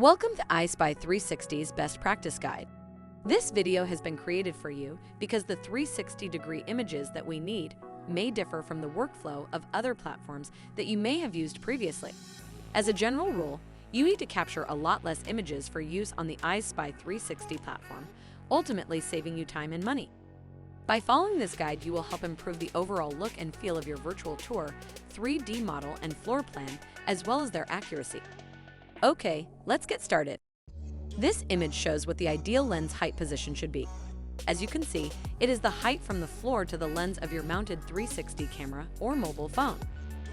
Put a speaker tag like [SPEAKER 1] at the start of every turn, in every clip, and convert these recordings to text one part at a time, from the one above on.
[SPEAKER 1] Welcome to EyeSpy360's Best Practice Guide. This video has been created for you because the 360-degree images that we need may differ from the workflow of other platforms that you may have used previously. As a general rule, you need to capture a lot less images for use on the EyeSpy360 platform, ultimately saving you time and money. By following this guide, you will help improve the overall look and feel of your virtual tour, 3D model, and floor plan, as well as their accuracy. Okay, let's get started. This image shows what the ideal lens height position should be. As you can see, it is the height from the floor to the lens of your mounted 360 camera or mobile phone.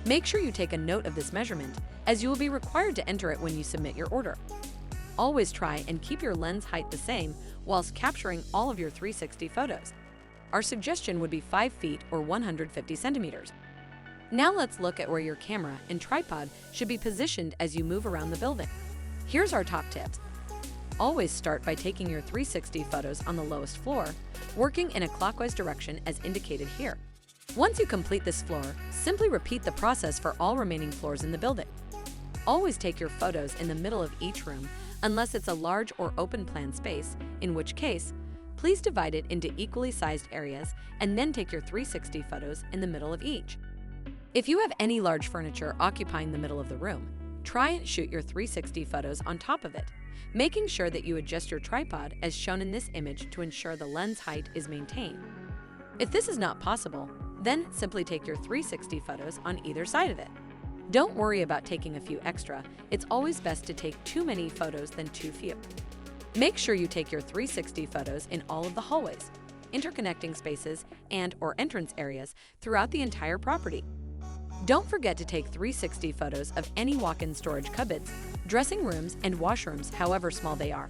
[SPEAKER 1] Make sure you take a note of this measurement, as you will be required to enter it when you submit your order. Always try and keep your lens height the same whilst capturing all of your 360 photos. Our suggestion would be 5 feet or 150 centimeters. Now let's look at where your camera and tripod should be positioned as you move around the building. Here's our top tips. Always start by taking your 360 photos on the lowest floor, working in a clockwise direction as indicated here. Once you complete this floor, simply repeat the process for all remaining floors in the building. Always take your photos in the middle of each room unless it's a large or open plan space, in which case, please divide it into equally sized areas and then take your 360 photos in the middle of each. If you have any large furniture occupying the middle of the room, try and shoot your 360 photos on top of it, making sure that you adjust your tripod as shown in this image to ensure the lens height is maintained. If this is not possible, then simply take your 360 photos on either side of it. Don't worry about taking a few extra. It's always best to take too many photos than too few. Make sure you take your 360 photos in all of the hallways, interconnecting spaces, and/or entrance areas throughout the entire property. Don't forget to take 360 photos of any walk-in storage cupboards, dressing rooms, and washrooms, however small they are.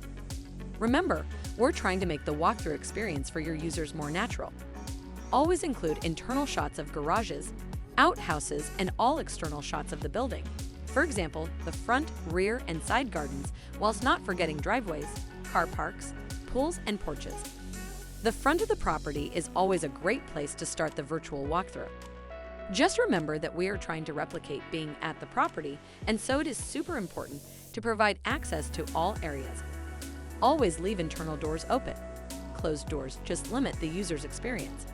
[SPEAKER 1] Remember, we're trying to make the walkthrough experience for your users more natural. Always include internal shots of garages, outhouses, and all external shots of the building. For example, the front, rear, and side gardens, whilst not forgetting driveways, car parks, pools, and porches. The front of the property is always a great place to start the virtual walkthrough. Just remember that we are trying to replicate being at the property, and so it is super important to provide access to all areas. Always leave internal doors open. Closed doors just limit the user's experience.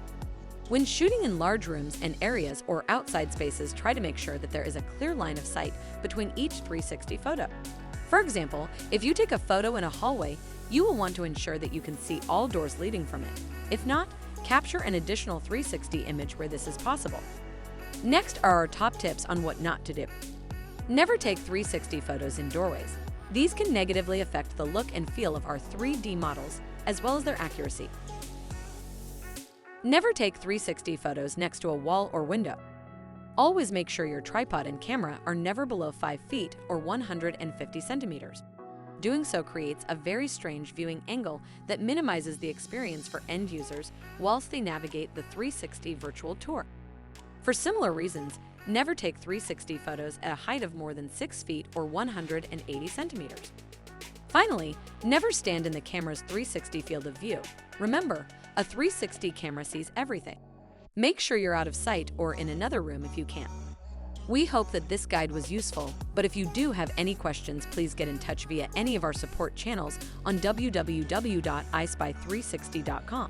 [SPEAKER 1] When shooting in large rooms and areas or outside spaces, try to make sure that there is a clear line of sight between each 360 photo. For example, if you take a photo in a hallway, you will want to ensure that you can see all doors leading from it. If not, capture an additional 360 image where this is possible. Next are our top tips on what not to do. Never take 360 photos in doorways. These can negatively affect the look and feel of our 3D models, as well as their accuracy. Never take 360 photos next to a wall or window. Always make sure your tripod and camera are never below 5 feet or 150 centimeters. Doing so creates a very strange viewing angle that minimizes the experience for end users whilst they navigate the 360 virtual tour. For similar reasons, never take 360 photos at a height of more than 6 feet or 180 centimeters. Finally, never stand in the camera's 360 field of view. Remember, a 360 camera sees everything. Make sure you're out of sight or in another room if you can. We hope that this guide was useful, but if you do have any questions, please get in touch via any of our support channels on www.eyespy360.com.